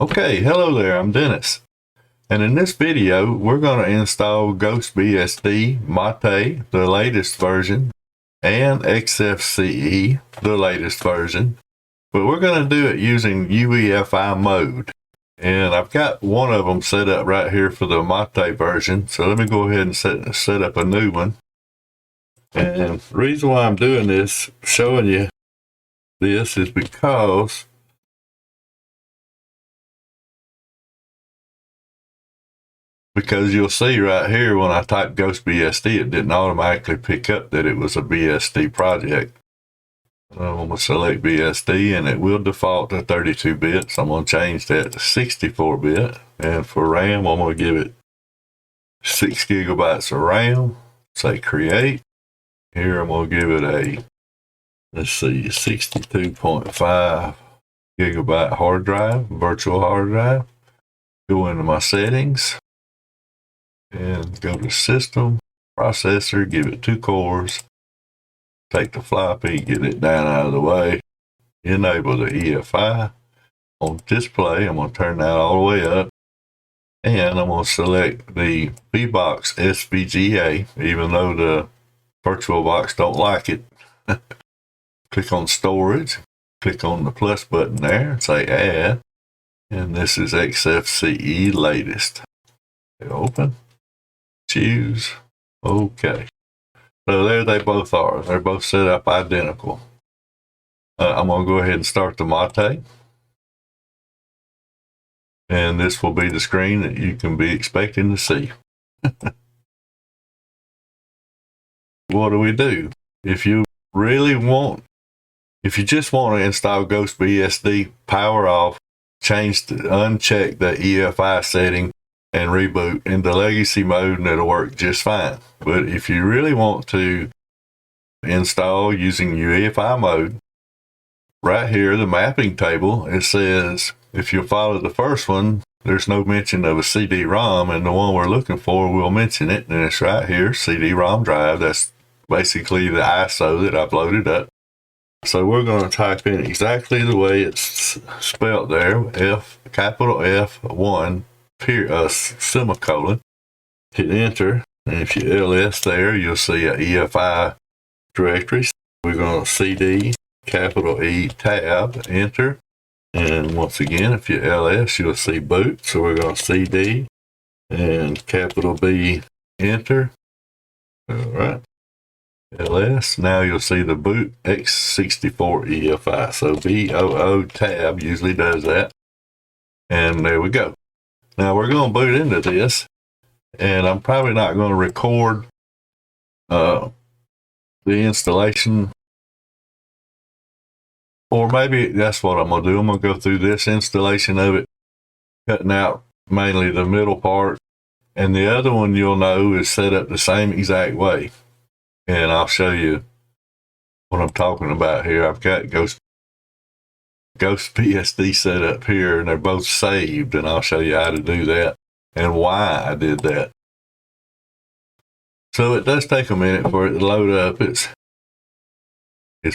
Okay, hello there, I'm Dennis. And in this video, we're going to install GhostBSD, Mate, the latest version, and XFCE, the latest version. But we're going to do it using UEFI mode. And I've got one of them set up right here for the Mate version. So let me go ahead and set up a new one. And the reason why I'm doing this, showing you this, is because you'll see right here when I typed GhostBSD, it didn't automatically pick up that it was a BSD project. I'm going to select BSD and it will default to 32 bits. I'm going to change that to 64 bit. And for RAM, I'm going to give it 6 gigabytes of RAM. Say create. Here I'm going to give it a, let's see, 62.5 gigabyte hard drive, virtual hard drive. Go into my settings and go to system, processor, give it 2 cores, take the floppy, get it down out of the way, enable the EFI. On display, I'm going to turn that all the way up, and I'm going to select the BBox SVGA, even though the VirtualBox don't like it. Click on storage, click on the plus button there, and say add, and this is XFCE latest. Open. Choose. Okay. So there they both are. They're both set up identical. I'm going to go ahead and start the Mate. And this will be the screen that you can be expecting to see. What do we do? If you just want to install GhostBSD, power off, uncheck the EFI setting, and reboot into legacy mode, and it'll work just fine. But if you really want to install using UEFI mode, right here, the mapping table, it says, if you follow the first one, there's no mention of a cdrom, and the one we're looking for will mention it, and it's right here, cdrom drive. That's basically the ISO that I've loaded up. So we're going to type in exactly the way it's spelled there, capital F1, semicolon, hit enter, and if you ls there, you'll see a EFI directory. We're going to cd, capital E, tab, enter, and once again, if you ls, you'll see boot, so we're going to cd, and capital B, enter, all right, ls, now you'll see the boot x64 EFI, so BOO tab usually does that, and there we go. Now we're going to boot into this, and I'm probably not going to record the installation, or maybe that's what I'm going to do. I'm going to go through this installation of it, cutting out mainly the middle part, and the other one you'll know is set up the same exact way, and I'll show you what I'm talking about here. I've got GhostBSD set up here, and they're both saved, and I'll show you how to do that and why I did that. So it does take a minute for it to load up. It's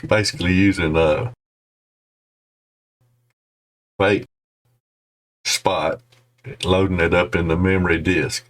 basically using a fake spot, loading it up in the memory disk.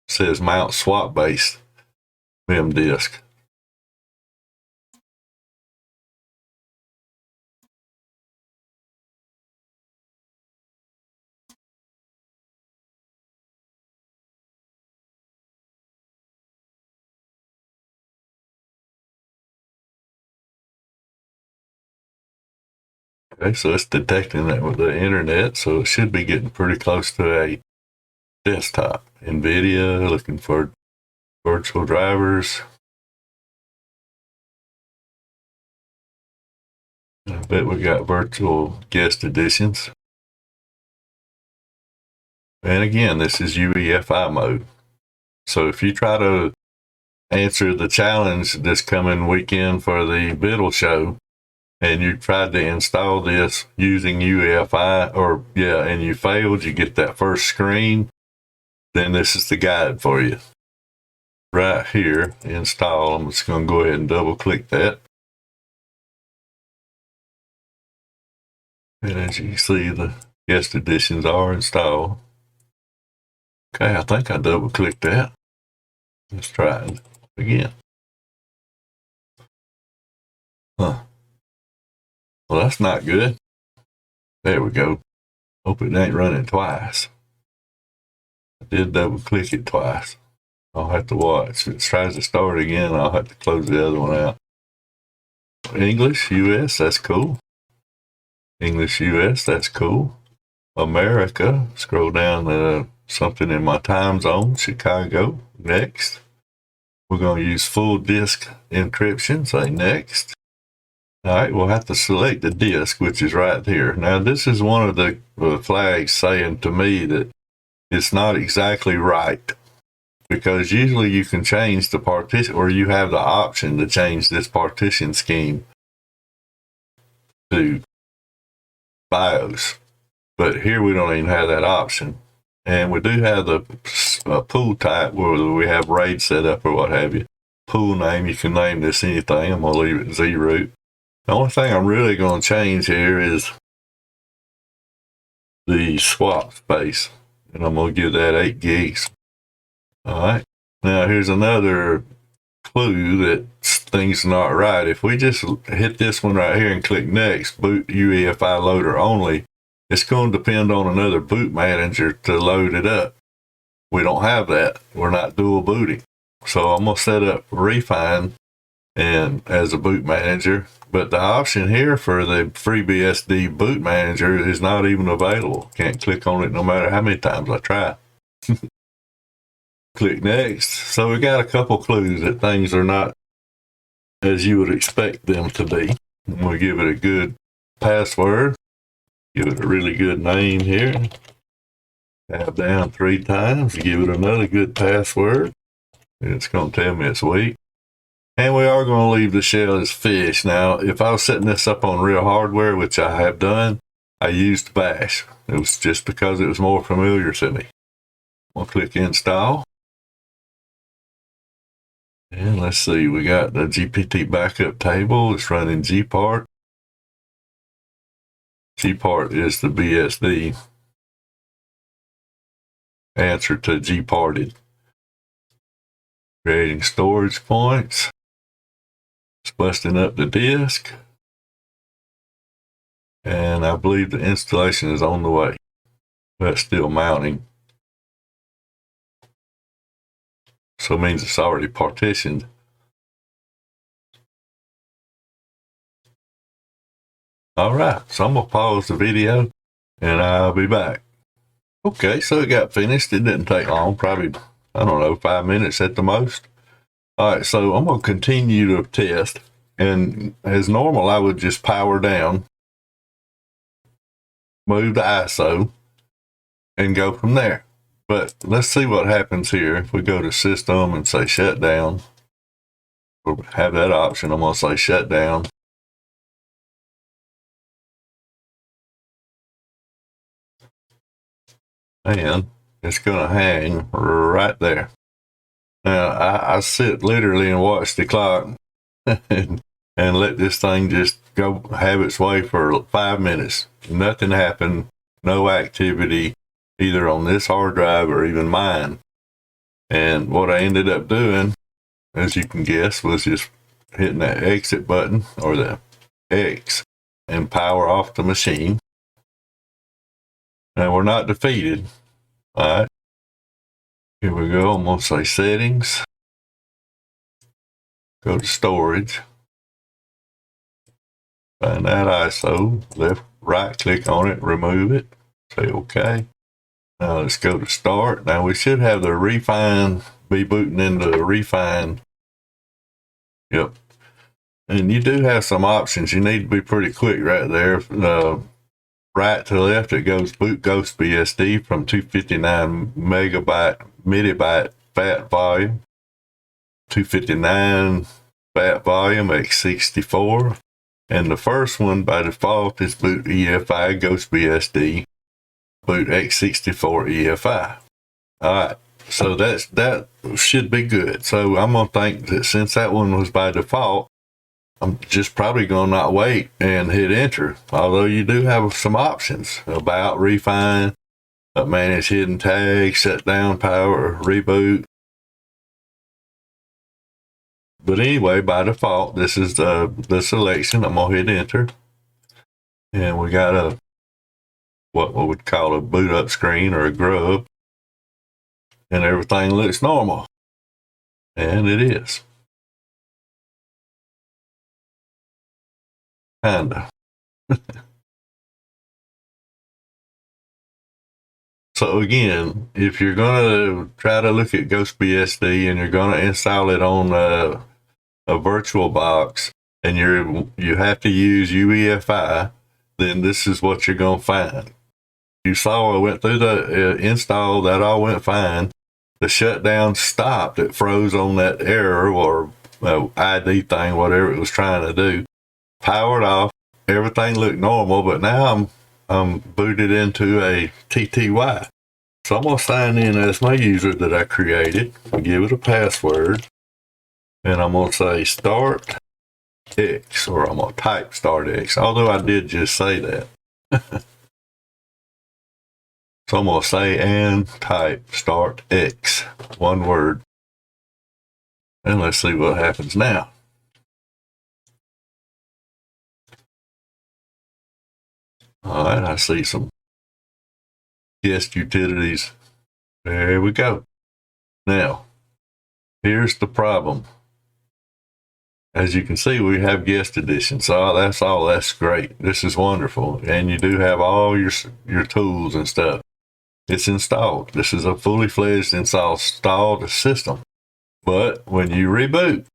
It says mount swap base mem disk. Okay, so it's detecting that with the internet, so it should be getting pretty close to a desktop. NVIDIA, looking for virtual drivers. I bet we got virtual guest editions. And again, this is UEFI mode. So if you try to answer the challenge this coming weekend for the Biddle show, and you tried to install this using UEFI, and you failed, you get that first screen, then this is the guide for you. Right here, install. I'm just going to go ahead and double click that. And as you can see, the guest editions are installed. Okay, I think I double clicked that. Let's try it again. Huh. Well, that's not good. There we go. Hope it ain't running twice. I did double click it twice. I'll have to watch. If it tries to start again, I'll have to close the other one out. English, US, that's cool. English, US, that's cool. America, scroll down to something in my time zone, Chicago, next. We're going to use full disk encryption, say next. All right, we'll have to select the disk, which is right here. Now, this is one of the flags saying to me that it's not exactly right, because usually you can change the partition, or you have the option to change this partition scheme to BIOS. But here we don't even have that option. And we do have the pool type where we have RAID set up or what have you. Pool name, you can name this anything. I'm going to leave it Z-root. The only thing I'm really going to change here is the swap space. And I'm going to give that 8 gigs. All right. Now here's another clue that things are not right. If we just hit this one right here and click next, boot UEFI loader only, it's going to depend on another boot manager to load it up. We don't have that. We're not dual booting. So I'm going to set up Refine and as a boot manager, but the option here for the FreeBSD boot manager is not even available. Can't click on it no matter how many times I try. Click next. So we got a couple clues that things are not as you would expect them to be. We'll give it a good password. Give it a really good name here. Tab down 3 times. Give it another good password. It's going to tell me it's weak. And we are going to leave the shell as fish. Now, if I was setting this up on real hardware, which I have done, I used bash. It was just because it was more familiar to me. I'll click install. And let's see, we got the GPT backup table. It's running gpart. Gpart is the BSD answer to gparted. Creating storage points. It's busting up the disk. And I believe the installation is on the way. That's still mounting. So it means it's already partitioned. All right, so I'm going to pause the video and I'll be back. Okay, so it got finished. It didn't take long, probably, I don't know, 5 minutes at the most. All right, so I'm going to continue to test. And as normal, I would just power down, move the ISO, and go from there. But let's see what happens here. If we go to System and say Shutdown, we'll have that option. I'm going to say Shutdown. And it's going to hang right there. Now, I sit literally and watch the clock and let this thing just go have its way for 5 minutes. Nothing happened, no activity, either on this hard drive or even mine. And what I ended up doing, as you can guess, was just hitting that exit button, or the X, and power off the machine. Now we're not defeated. All right. Here we go. I'm going to say Settings. Go to Storage. Find that ISO. Right click on it. Remove it. Say OK. Now let's go to Start. Now we should have the Refine, be booting into the Refine. Yep. And you do have some options. You need to be pretty quick right there. Right to left, it goes boot GhostBSD from 259 millibyte fat volume, 259 fat volume x64. And the first one by default is boot EFI GhostBSD, boot x64 EFI. All right, so that should be good. So I'm going to think that since that one was by default, I'm just probably going to not wait and hit enter. Although you do have some options about, refine, manage hidden tags, shut down, power, reboot. But anyway, by default, this is the selection. I'm going to hit enter. And we got a, what we would call a boot up screen or a grub. And everything looks normal. And it is. Kinda. So again, if you're going to try to look at GhostBSD and you're going to install it on a virtual box and you have to use UEFI, then this is what you're going to find. You saw I went through the install, that all went fine. The shutdown stopped. It froze on that error or ID thing, whatever it was trying to do. Powered off. Everything looked normal, but now I'm booted into a TTY. So I'm going to sign in as my user that I created. I'll give it a password. And I'm going to say startx, or I'm going to type startx, although I did just say that. So I'm going to say and type startx, one word. And let's see what happens now. All right, I see some guest utilities. There we go. Now, here's the problem. As you can see, we have guest edition. So that's great. This is wonderful. And you do have all your tools and stuff. It's installed. This is a fully fledged installed system. But when you reboot,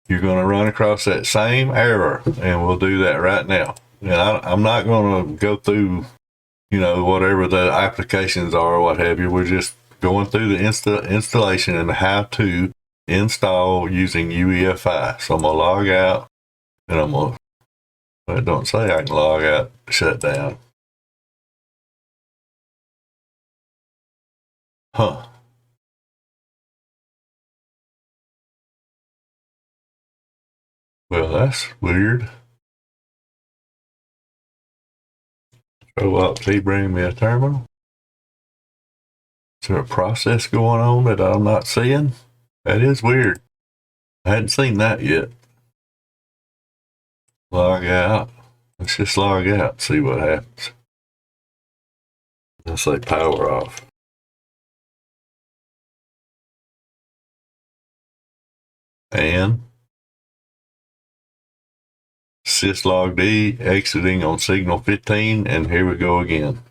you're going to run across that same error. And we'll do that right now. And I'm not going to go through, whatever the applications are or what have you. We're just going through the installation and how to install using UEFI. So I'm going to log out, and I'm going to, well, it don't say I can log out, shut down. Huh. Well, that's weird. Control-Alt-T, bring me a terminal. Is there a process going on that I'm not seeing? That is weird. I hadn't seen that yet. Log out. Let's just log out and see what happens. Let's say power off. And syslog D exiting on signal 15, and here we go again.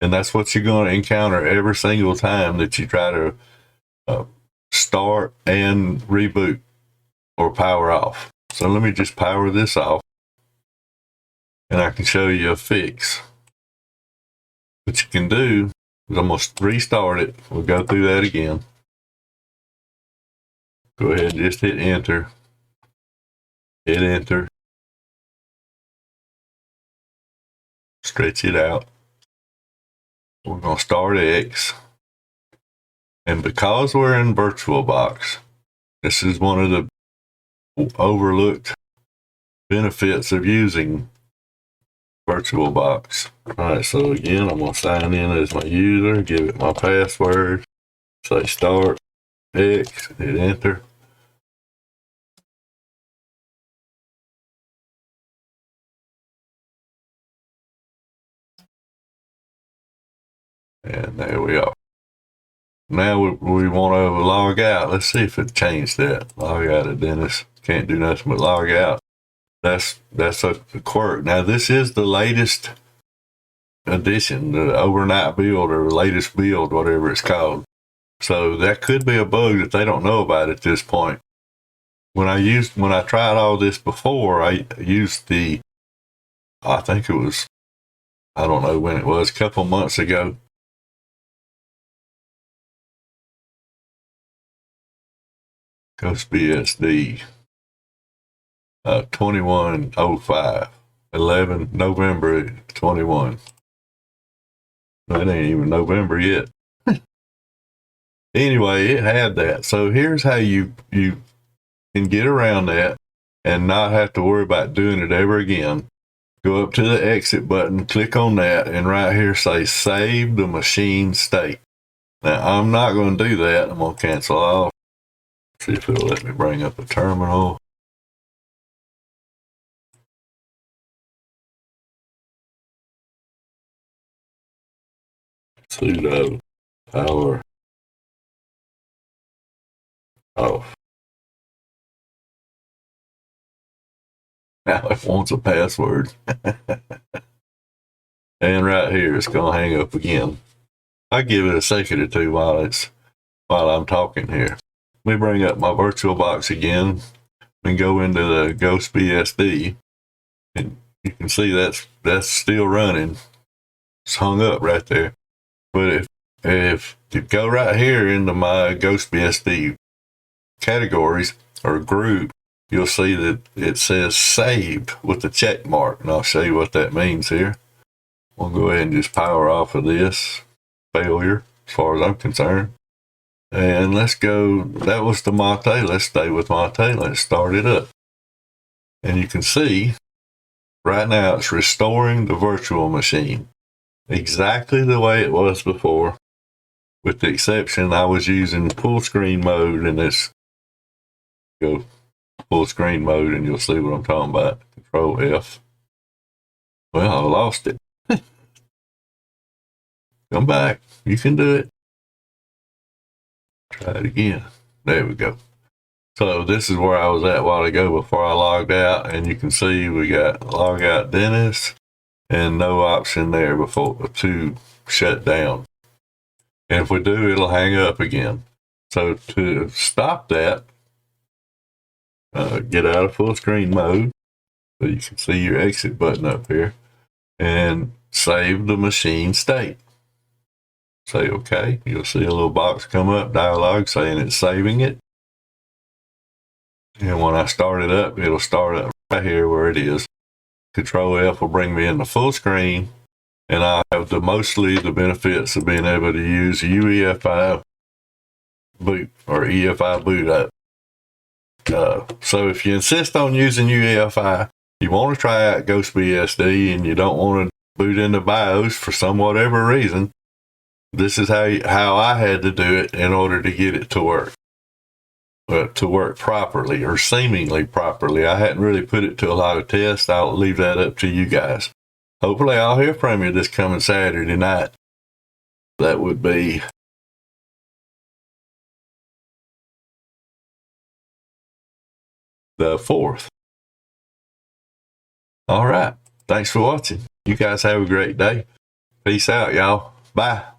And that's what you're going to encounter every single time that you try to start and reboot or power off. So let me just power this off, and I can show you a fix. What you can do is almost restart it. We'll go through that again. Go ahead and just hit enter. Hit enter. Stretch it out. We're going to start X. And because we're in VirtualBox, this is one of the overlooked benefits of using VirtualBox. All right, so again, I'm going to sign in as my user, give it my password, say start X, hit enter. And there we are. Now we want to log out. Let's see if it changed that. Log out of Dennis. Can't do nothing but log out. That's a quirk. Now this is the latest edition, the overnight build or latest build, whatever it's called. So that could be a bug that they don't know about at this point. When I tried all this before, I used I think it was, I don't know when it was, a couple months ago. GhostBSD 2105 11 November 21. That ain't even November yet. Anyway, it had that. So here's how you can get around that and not have to worry about doing it ever again, go up to the exit button, click on that, and right here say save the machine state. Now I'm not going to do that. I'm going to cancel off. See if it'll let me bring up a terminal. Sudo power off. Now it wants a password. And right here it's going to hang up again. I give it a second or two while I'm talking here. Let me bring up my VirtualBox again and go into the GhostBSD, and you can see that's still running. It's hung up right there. But if you go right here into my GhostBSD categories or group, you'll see that it says saved with the check mark, and I'll show you what that means here. We'll go ahead and just power off of this failure as far as I'm concerned. And let's go, that was the Mate. Let's stay with Mate. Let's start it up. And you can see right now it's restoring the virtual machine exactly the way it was before, with the exception I was using full screen mode, and this go full screen mode and you'll see what I'm talking about. Control F. Well, I lost it. Come back. You can do it. Try it again. There we go. So this is where I was at a while ago before I logged out, and you can see we got log out Dennis and no option there before to shut down. And if we do, it'll hang up again. So to stop that, get out of full screen mode. So you can see your exit button up here, and save the machine state. Say OK. You'll see a little box come up, dialog saying it's saving it. And when I start it up, it'll start up right here where it is. Control F will bring me into full screen, and I have mostly the benefits of being able to use UEFI boot or EFI boot up. So if you insist on using UEFI, you want to try out GhostBSD and you don't want to boot into BIOS for some whatever reason, this is how I had to do it in order to get it to work. To work properly or seemingly properly. I hadn't really put it to a lot of tests. I'll leave that up to you guys. Hopefully I'll hear from you this coming Saturday night. That would be the 4th. All right. Thanks for watching. You guys have a great day. Peace out, y'all. Bye.